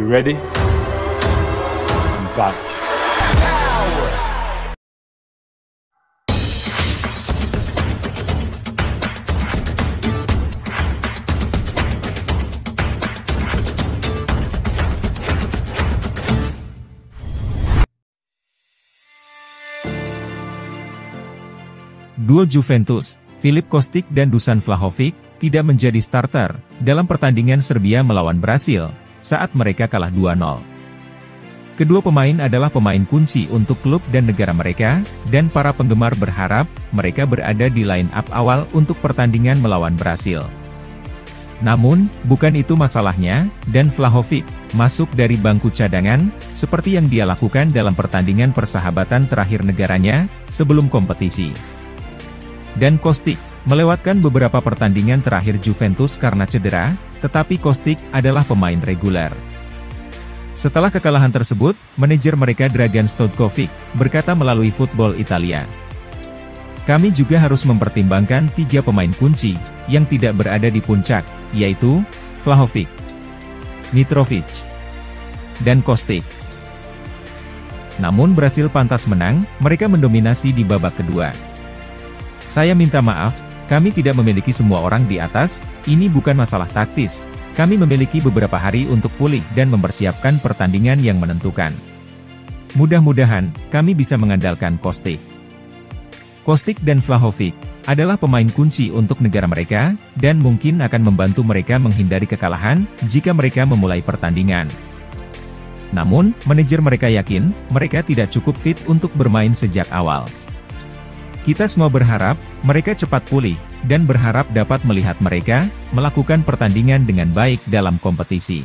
you ready? I'm back. Duo Juventus, Filip Kostic dan Dusan Vlahovic, tidak menjadi starter dalam pertandingan Serbia melawan Brasil, saat mereka kalah 2-0. Kedua pemain adalah pemain kunci untuk klub dan negara mereka, dan para penggemar berharap mereka berada di line-up awal untuk pertandingan melawan Brasil. Namun, bukan itu masalahnya, dan Vlahovic masuk dari bangku cadangan, seperti yang dia lakukan dalam pertandingan persahabatan terakhir negaranya, sebelum kompetisi. Dan Kostic melewatkan beberapa pertandingan terakhir Juventus karena cedera, tetapi Kostic adalah pemain reguler. Setelah kekalahan tersebut, manajer mereka Dragan Stojkovic berkata melalui Football Italia, "Kami juga harus mempertimbangkan 3 pemain kunci yang tidak berada di puncak, yaitu Vlahovic, Mitrovic, dan Kostic." Namun Brasil pantas menang, mereka mendominasi di babak kedua. "Saya minta maaf, kami tidak memiliki semua orang di atas, ini bukan masalah taktis. Kami memiliki beberapa hari untuk pulih dan mempersiapkan pertandingan yang menentukan. Mudah-mudahan, kami bisa mengandalkan Kostic." Kostic dan Vlahovic adalah pemain kunci untuk negara mereka, dan mungkin akan membantu mereka menghindari kekalahan, jika mereka memulai pertandingan. Namun, manajer mereka yakin, mereka tidak cukup fit untuk bermain sejak awal. "Kita semua berharap, mereka cepat pulih, dan berharap dapat melihat mereka melakukan pertandingan dengan baik dalam kompetisi."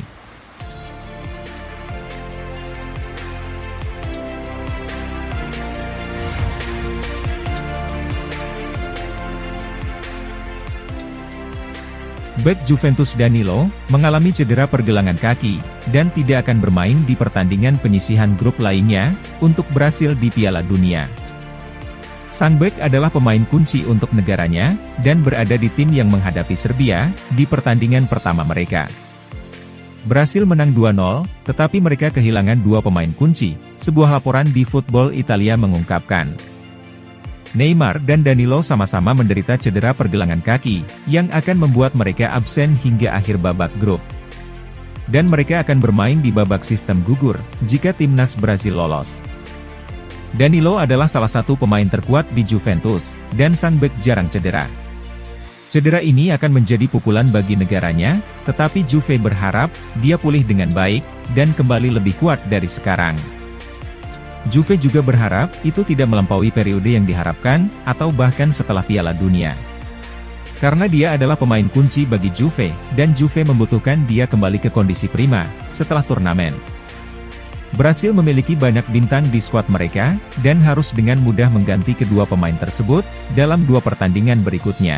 Bek Juventus Danilo mengalami cedera pergelangan kaki, dan tidak akan bermain di pertandingan penyisihan grup lainnya untuk Brasil di Piala Dunia. Sang bek adalah pemain kunci untuk negaranya, dan berada di tim yang menghadapi Serbia, di pertandingan pertama mereka. Brasil menang 2-0, tetapi mereka kehilangan 2 pemain kunci, sebuah laporan di Football Italia mengungkapkan. Neymar dan Danilo sama-sama menderita cedera pergelangan kaki, yang akan membuat mereka absen hingga akhir babak grup. Dan mereka akan bermain di babak sistem gugur, jika timnas Brasil lolos. Danilo adalah salah satu pemain terkuat di Juventus, dan sang bek jarang cedera. Cedera ini akan menjadi pukulan bagi negaranya, tetapi Juve berharap, dia pulih dengan baik, dan kembali lebih kuat dari sekarang. Juve juga berharap, itu tidak melampaui periode yang diharapkan, atau bahkan setelah Piala Dunia. Karena dia adalah pemain kunci bagi Juve, dan Juve membutuhkan dia kembali ke kondisi prima, setelah turnamen. Brasil memiliki banyak bintang di skuad mereka, dan harus dengan mudah mengganti kedua pemain tersebut, dalam 2 pertandingan berikutnya.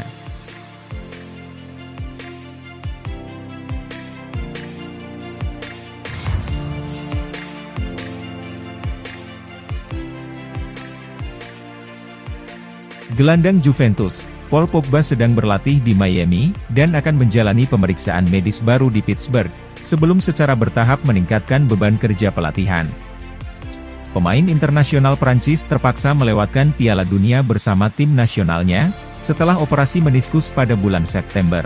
Gelandang Juventus, Paul Pogba sedang berlatih di Miami, dan akan menjalani pemeriksaan medis baru di Pittsburgh, sebelum secara bertahap meningkatkan beban kerja pelatihan. Pemain internasional Prancis terpaksa melewatkan Piala Dunia bersama tim nasionalnya, setelah operasi meniskus pada bulan September.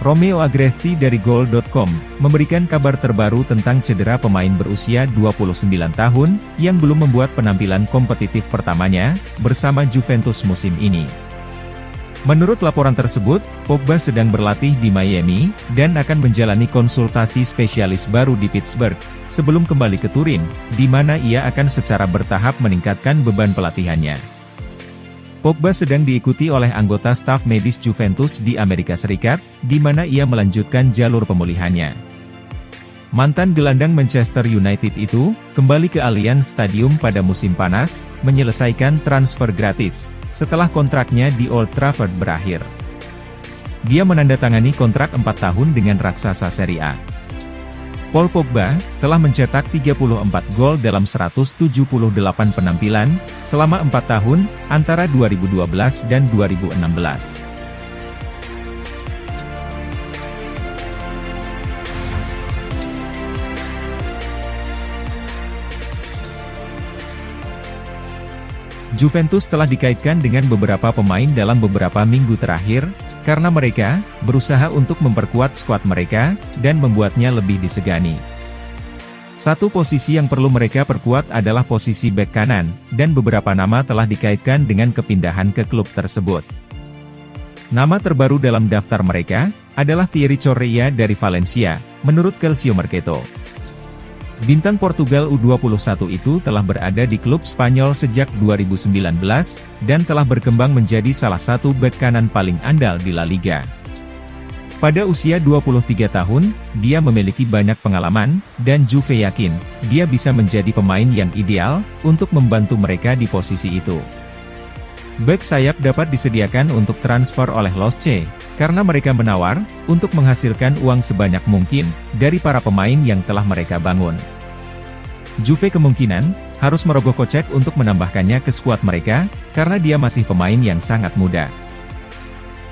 Romeo Agresti dari Goal.com, memberikan kabar terbaru tentang cedera pemain berusia 29 tahun, yang belum membuat penampilan kompetitif pertamanya, bersama Juventus musim ini. Menurut laporan tersebut, Pogba sedang berlatih di Miami, dan akan menjalani konsultasi spesialis baru di Pittsburgh, sebelum kembali ke Turin, di mana ia akan secara bertahap meningkatkan beban pelatihannya. Pogba sedang diikuti oleh anggota staf medis Juventus di Amerika Serikat, di mana ia melanjutkan jalur pemulihannya. Mantan gelandang Manchester United itu, kembali ke Allianz Stadium pada musim panas, menyelesaikan transfer gratis, setelah kontraknya di Old Trafford berakhir. Dia menandatangani kontrak 4 tahun dengan raksasa Serie A. Paul Pogba telah mencetak 34 gol dalam 178 penampilan, selama 4 tahun, antara 2012 dan 2016. Juventus telah dikaitkan dengan beberapa pemain dalam beberapa minggu terakhir, karena mereka berusaha untuk memperkuat skuad mereka dan membuatnya lebih disegani. Satu posisi yang perlu mereka perkuat adalah posisi bek kanan, dan beberapa nama telah dikaitkan dengan kepindahan ke klub tersebut. Nama terbaru dalam daftar mereka adalah Thierry Correia dari Valencia, menurut Calcio Mercato. Bintang Portugal U21 itu telah berada di klub Spanyol sejak 2019, dan telah berkembang menjadi salah satu bek kanan paling andal di La Liga. Pada usia 23 tahun, dia memiliki banyak pengalaman, dan Juve yakin, dia bisa menjadi pemain yang ideal untuk membantu mereka di posisi itu. Bek sayap dapat disediakan untuk transfer oleh Losce, karena mereka menawar untuk menghasilkan uang sebanyak mungkin dari para pemain yang telah mereka bangun. Juve kemungkinan harus merogoh kocek untuk menambahkannya ke skuad mereka, karena dia masih pemain yang sangat muda.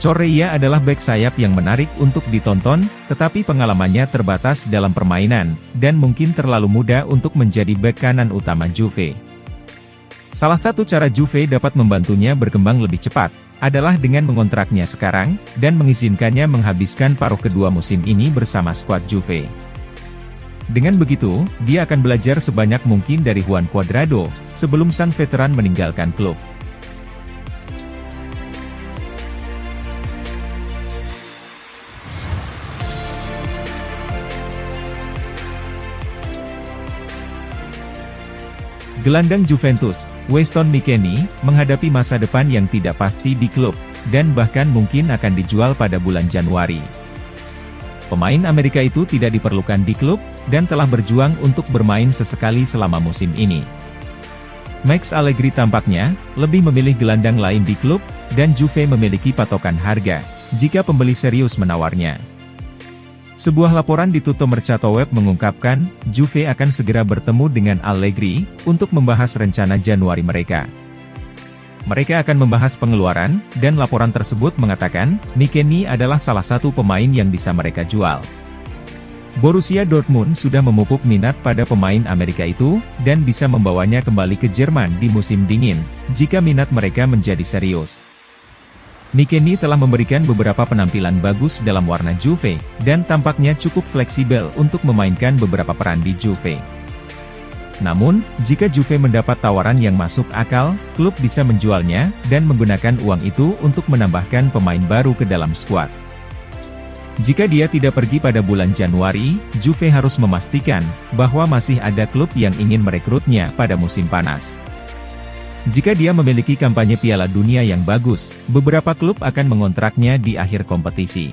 Correia adalah bek sayap yang menarik untuk ditonton, tetapi pengalamannya terbatas dalam permainan, dan mungkin terlalu muda untuk menjadi bek kanan utama Juve. Salah satu cara Juve dapat membantunya berkembang lebih cepat, adalah dengan mengontraknya sekarang, dan mengizinkannya menghabiskan paruh kedua musim ini bersama skuad Juve. Dengan begitu, dia akan belajar sebanyak mungkin dari Juan Cuadrado, sebelum sang veteran meninggalkan klub. Gelandang Juventus, Weston McKennie, menghadapi masa depan yang tidak pasti di klub, dan bahkan mungkin akan dijual pada bulan Januari. Pemain Amerika itu tidak diperlukan di klub, dan telah berjuang untuk bermain sesekali selama musim ini. Max Allegri tampaknya lebih memilih gelandang lain di klub, dan Juve memiliki patokan harga, jika pembeli serius menawarnya. Sebuah laporan di Tutto Mercato Web mengungkapkan, Juve akan segera bertemu dengan Allegri, untuk membahas rencana Januari mereka. Mereka akan membahas pengeluaran, dan laporan tersebut mengatakan, McKennie adalah salah satu pemain yang bisa mereka jual. Borussia Dortmund sudah memupuk minat pada pemain Amerika itu, dan bisa membawanya kembali ke Jerman di musim dingin, jika minat mereka menjadi serius. McKennie telah memberikan beberapa penampilan bagus dalam warna Juve, dan tampaknya cukup fleksibel untuk memainkan beberapa peran di Juve. Namun, jika Juve mendapat tawaran yang masuk akal, klub bisa menjualnya, dan menggunakan uang itu untuk menambahkan pemain baru ke dalam skuad. Jika dia tidak pergi pada bulan Januari, Juve harus memastikan bahwa masih ada klub yang ingin merekrutnya pada musim panas. Jika dia memiliki kampanye Piala Dunia yang bagus, beberapa klub akan mengontraknya di akhir kompetisi.